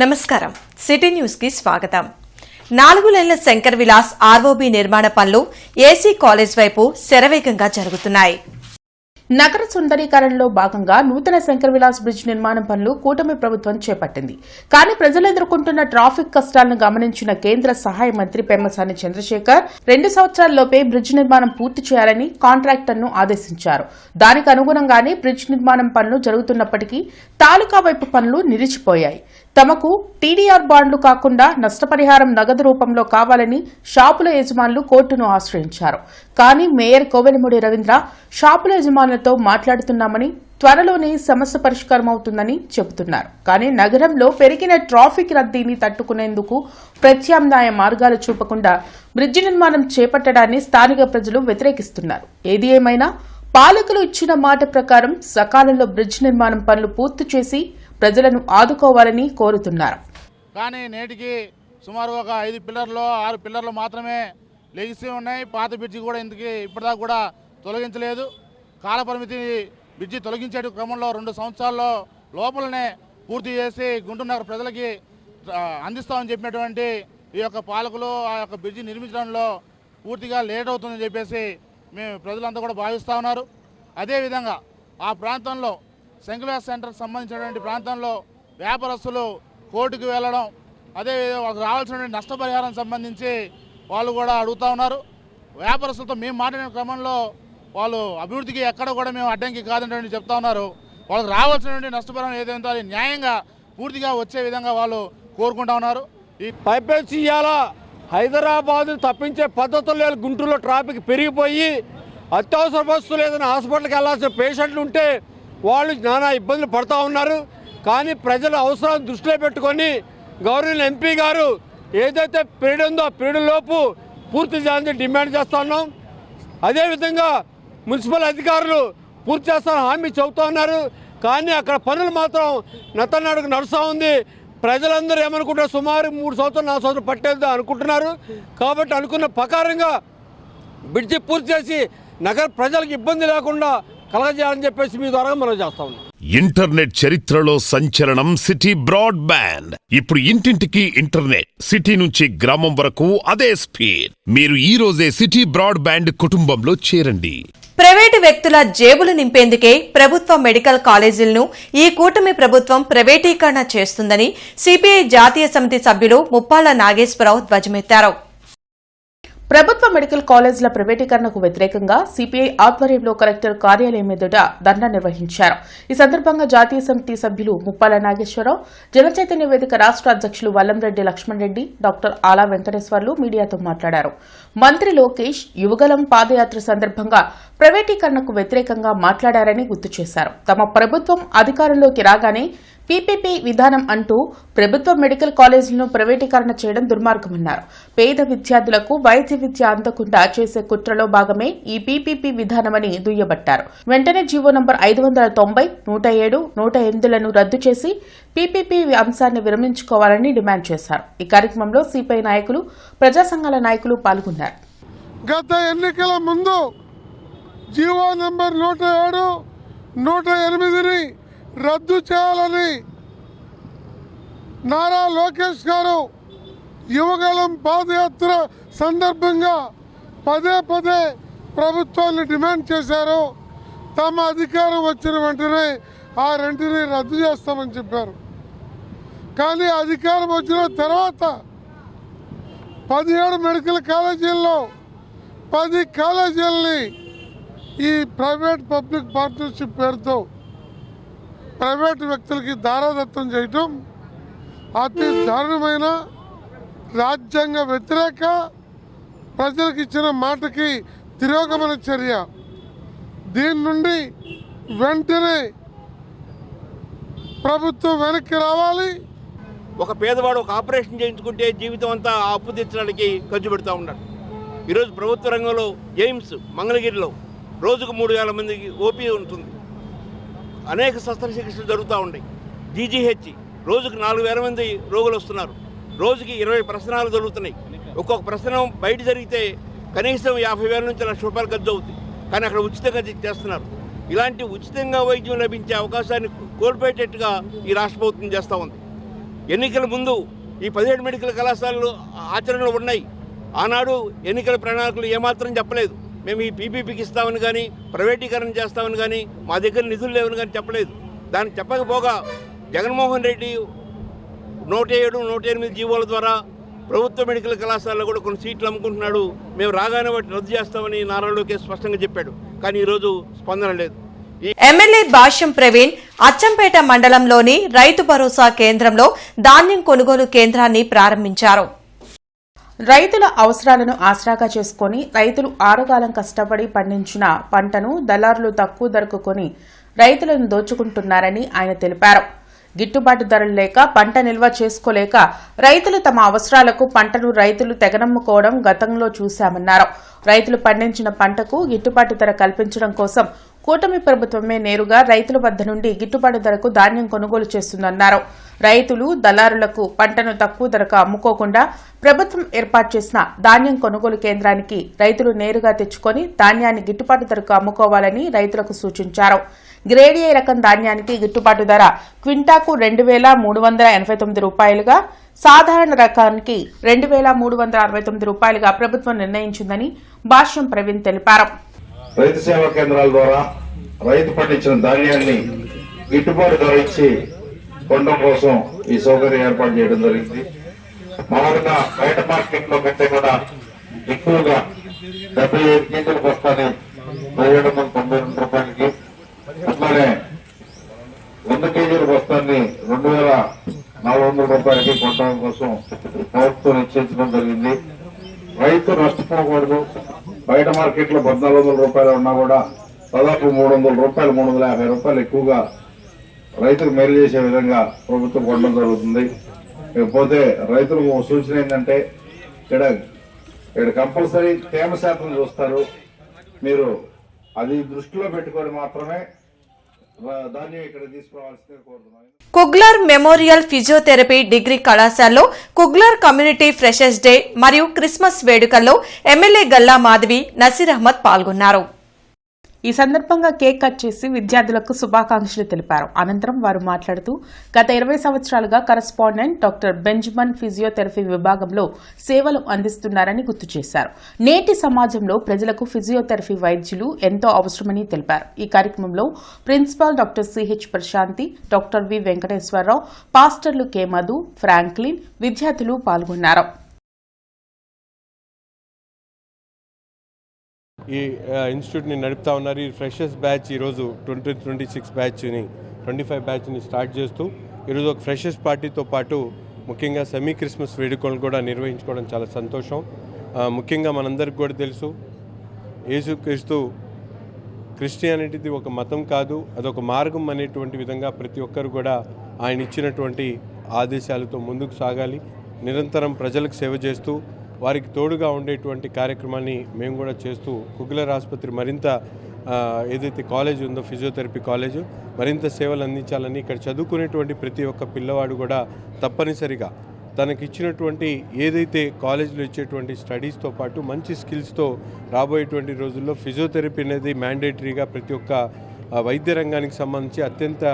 నమస్కారం city news కి స్వాగతం। 4 లైన్ల శంకర్ విలాస్ ఆర్ఓబి నిర్మాణ పనులు ఏసీ కాలేజ్ వైపు శరవేగంగా జరుగుతున్నాయి। నగర సుందరీకరణలో భాగంగా నూతన శంకర్ విలాస్ బ్రిడ్జ్ నిర్మాణం పనులు కూటమి ప్రభుత్వం చేపట్టింది। కానీ ప్రజలు ఎదుర్కొంటున్న ట్రాఫిక్ కష్టాలను గమనించిన కేంద్ర సహాయ మంత్రి పెమ్మసాని చంద్రశేఖర్ 2 సంవత్సరాల్లోపే బ్రిడ్జ్ నిర్మాణం పూర్తి చేయాలని కాంట్రాక్టర్ను ఆదేశించారు। దానికి అనుగుణంగానే బ్రిడ్జ్ నిర్మాణం పనులు జరుగుతున్నప్పటికీ తాలూకా వైపు పనులు నిలిచిపోయాయి। తమకు టీడీఆర్ బాండ్లు కాకుండా నష్టపరిహారం నగదు రూపంలో కావాలని షాపుల యజమానులు కోర్టును ఆశ్రయించారు। కానీ మేయర్ కోవెలమూడి రవీంద్ర షాపుల యజమానులతో మాట్లాడుతున్నామని త్వరలోనే సమస్య పరిష్కారం అవుతుందని చెబుతున్నారు। కానీ నగరంలో పెరిగిన ట్రాఫిక్ రద్దీని తట్టుకునేందుకు ప్రత్యామ్నాయ మార్గాలు చూపకుండా బ్రిడ్జి నిర్మాణం చేపట్టడాన్ని స్థానిక ప్రజలు వ్యతిరేకిస్తున్నారు। ఏది ఏమైనా పాలకులు ఇచ్చిన మాట ప్రకారం సకాలంలో బ్రిడ్జ్ నిర్మాణం పనులు పూర్తి చేసి ప్రజలను ఆదుకోవాలని కోరుతున్నారు। కానీ నేటికి సుమారు ఒక 5 పిల్లర్లు 6 పిల్లర్లు మాత్రమే లెగిసి ఉన్నాయి। పాత బ్రిడ్జి కూడా ఇప్పటిదాకా కూడా తొలగించలేదు। కాలపరిమితి బ్రిడ్జి తొలగించే క్రమంలో 2 సంవత్సరాల్లో లోపలనే పూర్తి చేసి గుంటూరు నగర ప్రజలకి అందిస్తామని చెప్పినటువంటి ఈ యొక్క పాలకులు ఆ యొక్క బ్రిడ్జి నిర్మించడంలో పూర్తిగా లేట్ అవుతుందని చెప్పేసి మేము ప్రజలంతా కూడా భావిస్తూ ఉన్నారు। అదేవిధంగా ఆ ప్రాంతంలో శంకర్ విలాస్ సెంటర్కి సంబంధించినటువంటి ప్రాంతంలో వ్యాపారస్తులు కోర్టుకు వెళ్ళడం, అదేవిధంగా వాళ్ళకి రావాల్సినటువంటి నష్టపరిహారం సంబంధించి వాళ్ళు కూడా అడుగుతూ ఉన్నారు। వ్యాపారస్తులతో మేము మాట్లాడిన క్రమంలో వాళ్ళు అభివృద్ధికి ఎక్కడ కూడా మేము అడ్డంకి కాదంటే చెప్తా ఉన్నారు। వాళ్ళకి రావాల్సినటువంటి నష్టపరిహారం ఏదైతే అది న్యాయంగా పూర్తిగా వచ్చే విధంగా వాళ్ళు కోరుకుంటా ఉన్నారు। ఈ పైపేసి ఇవాళ హైదరాబాద్ని తప్పించే పద్ధతులు లేదు। గుంటూరులో ట్రాఫిక్ పెరిగిపోయి అత్యవసర బస్సులు ఏదైనా హాస్పిటల్కి వెళ్ళాల్సిన పేషెంట్లు ఉంటే వాళ్ళు నానా ఇబ్బందులు పడుతూ ఉన్నారు। కానీ ప్రజల అవసరాలను దృష్టిలో పెట్టుకొని గవర్నర్ ఎంపీ గారు ఏదైతే పీరియడ్ ఉందో ఆ పీరియడ్ లోపు పూర్తి చేయాలని డిమాండ్ చేస్తూ ఉన్నాం। అదేవిధంగా మున్సిపల్ అధికారులు పూర్తి చేస్తారని హామీ చెబుతూ ఉన్నారు। కానీ అక్కడ పనులు మాత్రం నత్తనాడుకు నడుస్తూ ఉంది। ప్రజలందరూ ఏమనుకుంటారు, సుమారు 3 సంవత్సరాలు 4 సంవత్సరాలు పట్టేది అనుకుంటున్నారు। కాబట్టి అనుకున్న ప్రకారంగా బ్రిడ్జి పూర్తి చేసి నగర ప్రజలకు ఇబ్బంది లేకుండా కలగజేయాలని చెప్పేసి మీ ద్వారా మనం చేస్తా ఉన్నాం। ఇంటర్నెట్ చరిత్రలో సంచలనం సిటీ బ్రాడ్బ్యాండ్। ఇప్పుడు ఇంటింటికి ఇంటర్నెట్, సిటీ నుంచి గ్రామం వరకు అదే స్పీడ్। మీరు ఈ రోజే సిటీ బ్రాడ్బ్యాండ్ కుటుంబంలో చేరండి। ప్రైవేటు వ్యక్తుల జేబులు నింపేందుకే ప్రభుత్వ మెడికల్ కాలేజీలను ఈ కూటమి ప్రభుత్వం ప్రైవేటీకరణ చేస్తుందని సిపిఐ జాతీయ సమితి సభ్యులు ముప్పాళ్ల నాగేశ్వరరావు ధ్వజమెత్తారు। ప్రభుత్వ మెడికల్ కాలేజీల ప్రైవేటీకరణకు వ్యతిరేకంగా సిపిఐ ఆధ్వర్యంలో కలెక్టర్ కార్యాలయం ఎదుట ధర్నా నిర్వహించారు। ఈ సందర్భంగా జాతీయ సమితి సభ్యులు ముప్పాళ్ల నాగేశ్వరరావు, జనచైతన్య వేదిక రాష్ట్ర అధ్యక్షులు వల్లంరెడ్డి లక్ష్మణ్ రెడ్డి, డాక్టర్ ఆలా వెంకటేశ్వర్లు మీడియాతో మాట్లాడారు। మంత్రి లోకేష్ యువగలం పాదయాత్ర సందర్భంగా ప్రైవేటీకరణకు వ్యతిరేకంగా మాట్లాడారని గుర్తు చేశారు। తమ ప్రభుత్వం అధికారంలోకి రాగానే పీపీపీ విధానం అంటూ ప్రభుత్వ మెడికల్ కాలేజీలను ప్రైవేటీకరణ చేయడం దుర్మార్గమన్నారు। పేద విద్యార్థులకు వైద్య విద్య అందకుండా చేసే కుట్రలో భాగమే ఈ పీపీపీ విధానమని దుయ్యబట్టారు। వెంటనే జీవో నంబర్ 590, 107, 108లను రద్దు చేసి పీపీపీ అంశాన్ని విరమించుకోవాలని డిమాండ్ చేశారు। ఈ కార్యక్రమంలో సిపిఐ నాయకులు, ప్రజా సంఘాల నాయకులు పాల్గొన్నారు। గత ఎన్నికల ముందు జీవో నంబర్ 107, 108ని రద్దు చేయాలని నారా లోకేష్ గారు యువగలం పాదయాత్ర సందర్భంగా పదే ప్రభుత్వాన్ని డిమాండ్ చేశారు। తమ అధికారం వచ్చిన వెంటనే ఆ రెంటిని రద్దు చేస్తామని చెప్పారు। కానీ అధికారం వచ్చిన తర్వాత 17 మెడికల్ కాలేజీల్లో 10 కాలేజీలని ఈ ప్రైవేట్ పబ్లిక్ పార్ట్నర్షిప్ పేరుతో ప్రైవేటు వ్యక్తులకి దారాదత్తం చేయటం అతి దారుణమైన, రాజ్యాంగ వ్యతిరేక, ప్రజలకు ఇచ్చిన మాటకి తిరోగమన చర్య। దీని నుండి వెంటనే ప్రభుత్వం వెనక్కి రావాలి। ఒక పేదవాడు ఒక ఆపరేషన్ చేయించుకుంటే జీవితం అంతా అప్పు తెచ్చడానికి ఖర్చు పెడతా ఉన్నాడు। ఈరోజు ప్రభుత్వ రంగంలో ఎయిమ్స్ మంగళగిరిలో రోజుకు 3000 మందికి ఓపీ ఉంటుంది। అనేక శస్త్రచికిత్సలు జరుగుతూ ఉన్నాయి। జీజీహెచ్ రోజుకు 4000 మంది రోగులు వస్తున్నారు। రోజుకి 20 ప్రశ్నలు జరుగుతున్నాయి। ఒక్కొక్క ప్రశ్న బయట జరిగితే కనీసం 50,000 నుంచి 1,00,000 రూపాయలు ఖర్చు అవుతుంది। కానీ అక్కడ ఉచితంగా చేస్తున్నారు। ఇలాంటి ఉచితంగా వైద్యం లభించే అవకాశాన్ని కోల్పోయేటట్టుగా ఈ రాష్ట్ర ప్రభుత్వం చేస్తూ ఉంది। ఎన్నికల ముందు ఈ 17 మెడికల్ కళాశాలలు ఆచరణలో ఉన్నాయి. ఆనాడు ఎన్నికల ప్రణాళికలు ఏమాత్రం చెప్పలేదు. మేము ఈ పీపీపీకి ఇస్తామని కానీ ప్రైవేటీకరణ చేస్తామని కానీ మా దగ్గర నిధులు లేవని కానీ చెప్పలేదు. దాన్ని చెప్పకపోగా జగన్మోహన్ రెడ్డి 107, 108 జీవోల ద్వారా ప్రభుత్వ మెడికల్ కళాశాలలో కూడా కొన్ని సీట్లు అమ్ముకుంటున్నాడు. మేము రాగానే వాటిని రద్దు చేస్తామని నారా లోకేష్ స్పష్టంగా చెప్పాడు. కానీ ఈరోజు స్పందన లేదు. ఎమ్మెల్యే భాష్యం ప్రవీణ్ అచ్చంపేట మండలంలోని రైతు భరోసా కేంద్రంలో ధాన్యం కొనుగోలు కేంద్రాన్ని ప్రారంభించారు. రైతుల అవసరాలను ఆసరాగా చేసుకుని రైతులు ఆరుగాలం కష్టపడి పండించిన పంటను దళారులు తక్కువ ధరకు కొని రైతులను దోచుకుంటున్నారని ఆయన తెలిపారు. గిట్టుబాటు ధరలు లేక పంట నిల్వ చేసుకోలేక రైతులు తమ అవసరాలకు పంటను రైతులు తెగనమ్ముకోవడం గతంలో చూశామన్నారు. రైతులు పండించిన పంటకు గిట్టుబాటు ధర కల్పించడం కోసం కూటమి ప్రభుత్వమే నేరుగా రైతుల వద్ద నుండి గిట్టుబాటు ధరకు ధాన్యం కొనుగోలు చేస్తుందన్నారు. రైతులు దళారులకు పంటను తక్కువ ధరకు అమ్ముకోకుండా ప్రభుత్వం ఏర్పాటు చేసిన ధాన్యం కొనుగోలు కేంద్రానికి రైతులు నేరుగా తెచ్చుకొని ధాన్యాన్ని గిట్టుబాటు ధరకు అమ్ముకోవాలని రైతులకు సూచించారు. గ్రేడ్ ఏ రకం ధాన్యానికి గిట్టుబాటు ధర క్వింటాకు 2,389 రూపాయలుగా, సాధారణ రకానికి 2,369 రూపాయలుగా ప్రభుత్వం నిర్ణయించిందని భాష్యం ప్రవీణ్ తెలిపారు. రైతు సేవా కేంద్రాల ద్వారా రైతు పండించిన ధాన్యాన్ని గిట్టుబాటు ధర ఇచ్చి కొనడం కోసం ఈ సౌకర్యం ఏర్పాటు చేయడం జరిగింది. మామూలుగా బయట మార్కెట్ లో కంటే కూడా ఎక్కువగా 75 కేజీల బస్తాని 1792 రూపాయలకి, అట్లానే 100 కేజీల బస్తాన్ని 2,400 రూపాయలకి కొనడం కోసం ప్రభుత్వం నిశ్చయించడం జరిగింది. రైతు నష్టపోకూడదు. బయట మార్కెట్ లో 1,400 రూపాయలు ఉన్నా కూడా దాదాపు 300 రూపాయలు, 350 రూపాయలు ఎక్కువగా రైతుకు మేలు చేసే విధంగా ప్రభుత్వం కొనడం జరుగుతుంది. ఇకపోతే రైతులకు సూచన ఏంటంటే ఇక్కడ కంపల్సరీ తేమ శాతం చూస్తారు. మీరు అది దృష్టిలో పెట్టుకొని మాత్రమే ధాన్యం ఇక్కడ తీసుకురావాల్సిందిగా కోరుతున్నాను. కుగ్లర్ మెమోరియల్ ఫిజియోథెరపీ డిగ్రీ కళాశాలలో కుగ్లర్ కమ్యూనిటీ ఫ్రెషర్స్ డే మరియు క్రిస్మస్ వేడుకల్లో ఎమ్మెల్యే గల్లా మాధవి, నసీర్ అహ్మద్ పాల్గొన్నారు. ఈ సందర్భంగా కేక్ కట్ చేసి విద్యార్థులకు శుభాకాంక్షలు తెలిపారు. అనంతరం వారు మాట్లాడుతూ గత 20 సంవత్సరాలుగా కరస్పాండెంట్ డాక్టర్ బెంజమిన్ ఫిజియోథెరపీ విభాగంలో సేవలు అందిస్తున్నారని గుర్తు చేశారు. నేటి సమాజంలో ప్రజలకు ఫిజియోథెరపీ వైద్యులు ఎంతో అవసరమని తెలిపారు. ఈ కార్యక్రమంలో principal doctor CH Prashanthi, doctor V Venkateswara Rao, పాస్టర్లు కె మధు, ఫ్రాంక్లిన్, విద్యార్థులు పాల్గొన్నారు. ఈ ఇన్స్టిట్యూట్ని నడుపుతా ఉన్నారు. ఈ ఫ్రెషర్స్ బ్యాచ్ ఈరోజు 2026 బ్యాచ్ని 25 బ్యాచ్ని స్టార్ట్ చేస్తూ ఈరోజు ఒక ఫ్రెషర్స్ పార్టీతో పాటు ముఖ్యంగా సెమీ క్రిస్మస్ వేడుకలను కూడా నిర్వహించుకోవడం చాలా సంతోషం. ముఖ్యంగా మనందరికీ కూడా తెలుసు, యేసుక్రీస్తు క్రిస్టియానిటీది ఒక మతం కాదు, అదొక మార్గం అనేటువంటి విధంగా ప్రతి ఒక్కరు కూడా ఆయన ఇచ్చినటువంటి ఆదేశాలతో ముందుకు సాగాలి. నిరంతరం ప్రజలకు సేవ చేస్తూ వారికి తోడుగా ఉండేటువంటి కార్యక్రమాన్ని మేము కూడా చేస్తూ కుగ్లర్ ఆసుపత్రి మరింత ఏదైతే కాలేజ్ ఉందో ఫిజియోథెరపీ కాలేజ్ మరింత సేవలు అందించాలని, ఇక్కడ చదువుకునేటువంటి ప్రతి ఒక్క పిల్లవాడు కూడా తప్పనిసరిగా తనకిచ్చినటువంటి ఏదైతే కాలేజీలో ఇచ్చేటువంటి స్టడీస్తో పాటు మంచి స్కిల్స్తో రాబోయేటువంటి రోజుల్లో ఫిజియోథెరపీ అనేది మ్యాండేటరీగా ప్రతి ఒక్క వైద్య రంగానికి సంబంధించి అత్యంత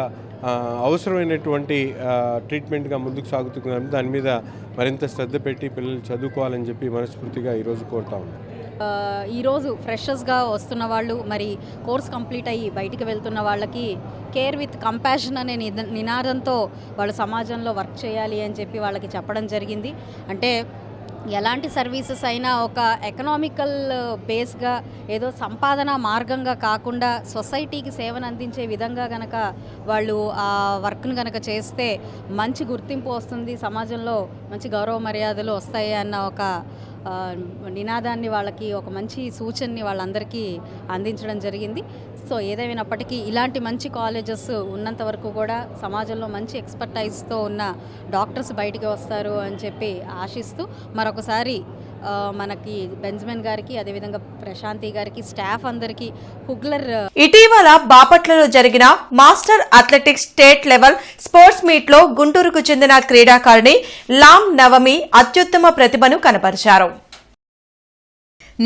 అవసరమైనటువంటి ట్రీట్మెంట్గా ముందుకు సాగుతున్నారు. దాని మీద మరింత శ్రద్ధ పెట్టి పిల్లలు చదువుకోవాలని చెప్పి మనస్ఫూర్తిగా ఈరోజు కోరుతా ఉన్నాం. ఈరోజు ఫ్రెషర్స్గా వస్తున్న వాళ్ళు, మరి కోర్స్ కంప్లీట్ అయ్యి బయటికి వెళ్తున్న వాళ్ళకి కేర్ విత్ కంపాషన్ అనే నినాదంతో వాళ్ళు సమాజంలో వర్క్ చేయాలి అని చెప్పి వాళ్ళకి చెప్పడం జరిగింది. అంటే ఎలాంటి సర్వీసెస్ అయినా ఒక ఎకనామికల్ బేస్గా ఏదో సంపాదన మార్గంగా కాకుండా సొసైటీకి సేవను అందించే విధంగా కనుక వాళ్ళు ఆ వర్క్ను కనుక చేస్తే మంచి గుర్తింపు వస్తుంది, సమాజంలో మంచి గౌరవ మర్యాదలు వస్తాయి అన్న ఒక నినాదాన్ని వాళ్ళకి, ఒక మంచి సూచనని వాళ్ళందరికీ అందించడం జరిగింది. సో ఏదేమైనప్పటికీ ఇలాంటి మంచి కాలేజెస్ ఉన్నంత వరకు కూడా సమాజంలో మంచి ఎక్స్పర్టైజ్తో ఉన్న డాక్టర్స్ బయటికి వస్తారు అని చెప్పి ఆశిస్తూ మరొకసారి మనకి బెంజమిన్ గారికి, అదేవిధంగా ప్రశాంతి గారికి, స్టాఫ్ అందరికీ కుగ్లర్. ఇటీవల బాపట్లలో జరిగిన master athletics state level sports meet లో గుంటూరుకు చెందిన క్రీడాకారిణి లామ్ నవమి అత్యుత్తమ ప్రతిభను కనబరిచారు.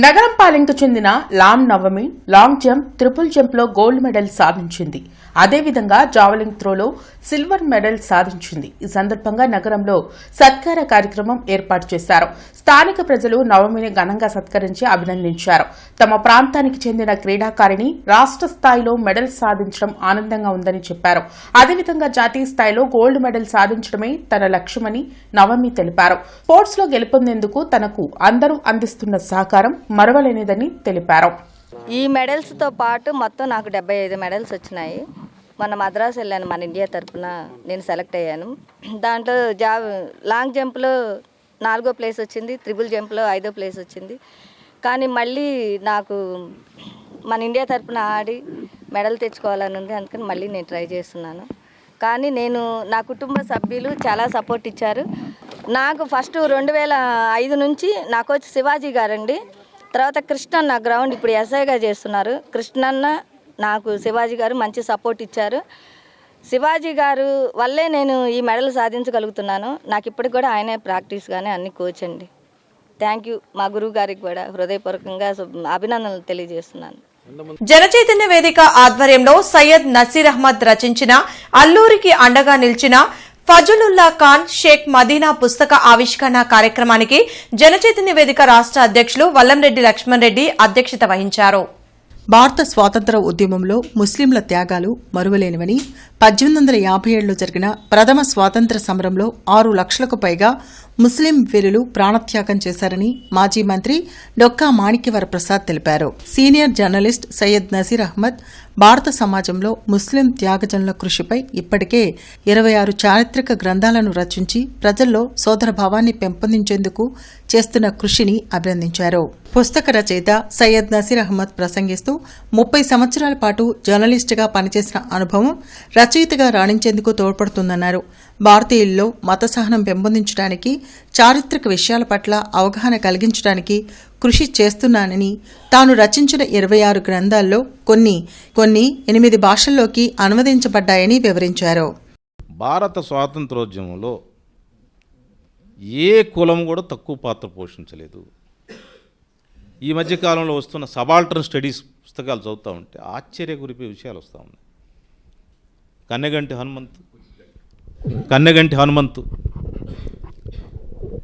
నగరం పాలెంకు చెందిన Lam Navami long jump, triple jump లో గోల్డ్ మెడల్ సాధించింది. అదేవిధంగా జావెలింగ్ త్రోలో సిల్వర్ మెడల్ సాధించింది. ఈ సందర్భంగా నగరంలో సత్కార కార్యక్రమం ఏర్పాటు చేశారు. స్థానిక ప్రజలు నవమిని ఘనంగా సత్కరించి అభినందించారు. తమ ప్రాంతానికి చెందిన క్రీడాకారిణి రాష్ట్ర స్థాయిలో మెడల్ సాధించడం ఆనందంగా ఉందని చెప్పారు. అదేవిధంగా జాతీయ స్థాయిలో గోల్డ్ మెడల్ సాధించడమే తన లక్ష్యమని నవమి తెలిపారు. స్పోర్ట్స్ లో గెలుపొందేందుకు తనకు అందరూ అందిస్తున్న సహకారం మరవలేనిదని తెలిపారు. ఈ మెడల్స్తో పాటు మొత్తం నాకు 75 మెడల్స్ వచ్చినాయి. మొన్న మద్రాసు వెళ్ళాను, మన ఇండియా తరఫున నేను సెలెక్ట్ అయ్యాను. దాంట్లో లాంగ్ జంప్లో 4వ ప్లేస్ వచ్చింది, ట్రిపుల్ జంప్లో 5వ ప్లేస్ వచ్చింది. కానీ మళ్ళీ నాకు మన ఇండియా తరఫున ఆడి మెడల్ తెచ్చుకోవాలని ఉంది, అందుకని మళ్ళీ నేను ట్రై చేస్తున్నాను. కానీ నా కుటుంబ సభ్యులు చాలా సపోర్ట్ ఇచ్చారు నాకు. ఫస్ట్ 2005 నుంచి నాకు వచ్చి శివాజీ గారండి, తర్వాత కృష్ణన్న గ్రౌండ్ ఇప్పుడు ఎస్ఐగా చేస్తున్నారు. కృష్ణన్న నాకు శివాజీ గారు మంచి సపోర్ట్ ఇచ్చారు. శివాజీ గారు వల్లే నేను ఈ మెడల్ సాధించగలుగుతున్నాను. నాకు ఇప్పటికి కూడా ఆయనే ప్రాక్టీస్ కానీ అన్ని కోచ్ అండి. Thank you. మా గురువు గారికి కూడా హృదయపూర్వకంగా అభినందనలు తెలియజేస్తున్నాను. జనచైతన్య వేదిక ఆధ్వర్యంలో సయ్యద్ నసీర్ అహ్మద్ రచించిన అల్లూరికి అండగా నిలిచిన ఫజలుల్లా ఖాన్ షేక్ మదీనా పుస్తక ఆవిష్కరణ కార్యక్రమానికి జనచైతన్య వేదిక రాష్ట్ర అధ్యక్షులు వల్లంరెడ్డి లక్ష్మణ్ రెడ్డి అధ్యక్షత వహించారు. భారత స్వాతంత్ర ఉద్యమంలో ముస్లింల త్యాగాలు మరువలేనివని 1857లో జరిగిన ప్రథమ స్వాతంత్ర సమరంలో 6 లక్షలకు పైగా ముస్లిం వీరులు ప్రాణత్యాగం చేశారని మాజీ మంత్రి డొక్కా మాణిక్యవర ప్రసాద్ తెలిపారు. సీనియర్ జర్నలిస్ట్ సయ్యద్ నసీర్ అహ్మద్ భారత సమాజంలో ముస్లిం త్యాగజనుల కృషిపై ఇప్పటికే 26 చారిత్రక గ్రంథాలను రచించి ప్రజల్లో సోదరభావాన్ని పెంపొందించేందుకు చేస్తున్న కృషిని అభినందించారు. పుస్తక రచయిత సయ్యద్ నసీర్ అహ్మద్ ప్రసంగిస్తూ 30 సంవత్సరాల పాటు జర్నలిస్టుగా పనిచేసిన అనుభవం రచయితగా రాణించేందుకు తోడ్పడుతుందన్నారు. భారతీయుల్లో మత సహనం పెంపొందించడానికి, చారిత్రక విషయాల పట్ల అవగాహన కలిగించడానికి కృషి చేస్తున్నానని, తాను రచించిన 26 గ్రంథాల్లో కొన్ని 8 భాషల్లోకి అనువదించబడ్డాయని వివరించారు. భారత స్వాతంత్రోద్యమంలో ఏ కులం కూడా తక్కువ పాత్ర పోషించలేదు. ఈ మధ్యకాలంలో వస్తున్న సబాల్టర్న్ స్టడీస్ పుస్తకాలు చదువుతూ ఉంటే ఆశ్చర్య గురిపే విషయాలు వస్తూ ఉన్నాయి. కన్నెగంటి హనుమంతు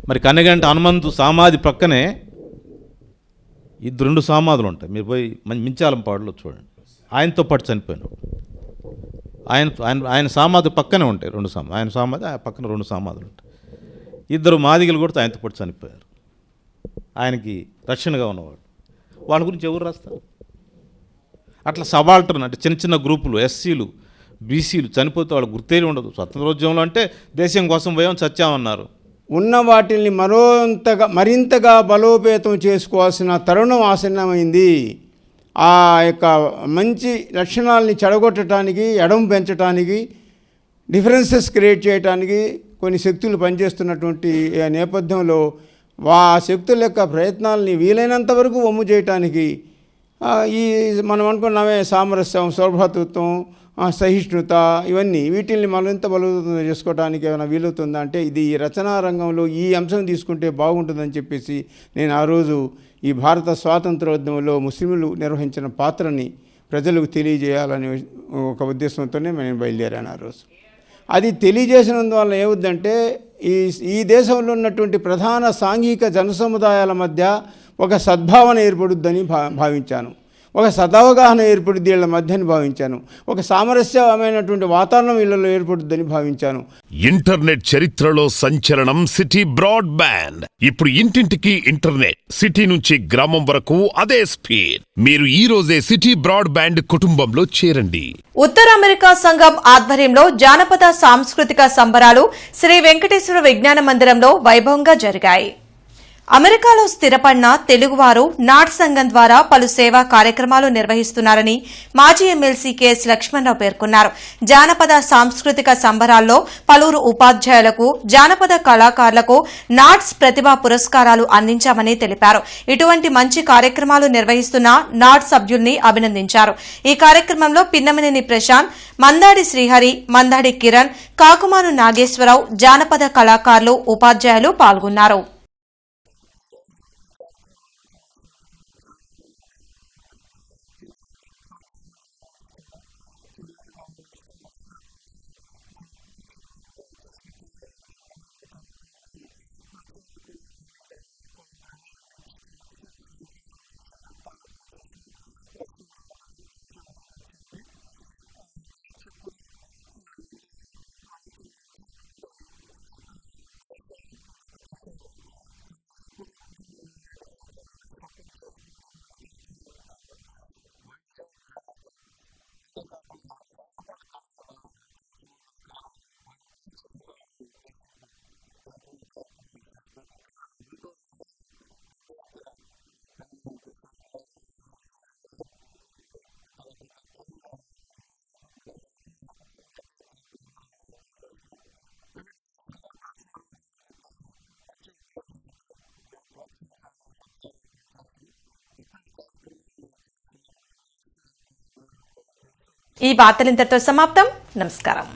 మరి కన్నెగంటి హనుమంతు సమాధి ప్రక్కనే 2 సమాధులు ఉంటాయి. మీరు పోయి మించాలంపాడులో చూడండి, ఆయనతో పాటు చనిపోయినాడు. ఆయన సమాధి పక్కనే ఉంటాయి 2 సమాధులు. ఆయన సమాధి పక్కన 2 సమాధులు ఉంటాయి. 2 మాదిగలు కూడా ఆయనతో పాటు చనిపోయారు. ఆయనకి రక్షణగా ఉన్నవాడు. వాళ్ళ గురించి ఎవరు రాస్తారు? అట్లా సబాల్టర్న్ అంటే చిన్న చిన్న గ్రూపులు, ఎస్సీలు, బీసీలు చనిపోతే వాళ్ళు గుర్తే ఉండదు. స్వతంత్రోద్యమంలో అంటే దేశం కోసం పోయాం, చచ్చామన్నారు. ఉన్న వాటిని మరింతగా బలోపేతం చేసుకోవాల్సిన తరుణం ఆసన్నమైంది. ఆ యొక్క మంచి లక్షణాలని చెడగొట్టడానికి, ఎడమ పెంచడానికి, డిఫరెన్సెస్ క్రియేట్ చేయడానికి కొన్ని శక్తులు పనిచేస్తున్నటువంటి నేపథ్యంలో ఆ శక్తుల యొక్క ప్రయత్నాలని వీలైనంత వరకు వమ్ము చేయటానికి ఈ మనం అనుకున్నామే సామరస్యం, సౌభ్రాతృత్వం, సహిష్ణుత, వీటిల్ని మరింత బలోపేతం చేసుకోవడానికి ఏమైనా వీలవుతుందా అంటే ఇది ఈ రచనా రంగంలో ఈ అంశం తీసుకుంటే బాగుంటుందని చెప్పేసి నేను ఆ రోజు ఈ భారత స్వాతంత్రోద్యమంలో ముస్లింలు నిర్వహించిన పాత్రని ప్రజలకు తెలియజేయాలనే ఒక ఉద్దేశంతోనే నేను బయలుదేరాను ఆ రోజు. అది తెలియజేసినందువల్ల ఏమవుద్దంటే ఈ దేశంలో ఉన్నటువంటి ప్రధాన సాంఘిక జనసముదాయాల మధ్య ఒక సద్భావన ఏర్పడుద్దని భావించాను. ఒక సదవగాహన ఏర్పడుద్ది వీళ్ళ మధ్యని భావించాను. ఒక సామరస్యమైనటువంటి వాతావరణం వీళ్ళలో ఏర్పడుద్దని భావించాను. ఇంటర్నెట్ చరిత్రలో సంచలనం సిటీ బ్రాడ్బ్యాండ్. ఇప్పుడు ఇంటింటికి ఇంటర్నెట్, సిటీ నుంచి గ్రామం వరకు అదే స్పీడ్. మీరు ఈ రోజే సిటీ బ్రాడ్బ్యాండ్ కుటుంబంలో చేరండి. ఉత్తర అమెరికా సంఘం ఆధ్వర్యంలో జానపద సాంస్కృతిక సంబరాలు శ్రీ వెంకటేశ్వర విజ్ఞాన మందిరంలో వైభవంగా జరిగాయి. అమెరికాలో స్థిరపడిన తెలుగువారు నాట్ సంఘం ద్వారా పలు సేవా కార్యక్రమాలు నిర్వహిస్తున్నారని మాజీ ఎమ్మెల్సీ కెఎస్ లక్ష్మణరావు పేర్కొన్నారు. జానపద సాంస్కృతిక సంబరాల్లో పలువురు ఉపాధ్యాయులకు, జానపద కళాకారులకు నాట్స్ ప్రతిభా పురస్కారాలు అందించామని తెలిపారు. ఇటువంటి మంచి కార్యక్రమాలు నిర్వహిస్తున్న నాట్ సభ్యుల్ని అభినందించారు. ఈ కార్యక్రమంలో పిన్నమనేని ప్రశాంత్, మందాడి శ్రీహరి, మందాడి కిరణ్, కాకుమాను నాగేశ్వరరావు, జానపద కళాకారులు, ఉపాధ్యాయులు పాల్గొన్నారు. ఈ వార్తలు ఇంతటితో సమాప్తం. నమస్కారం.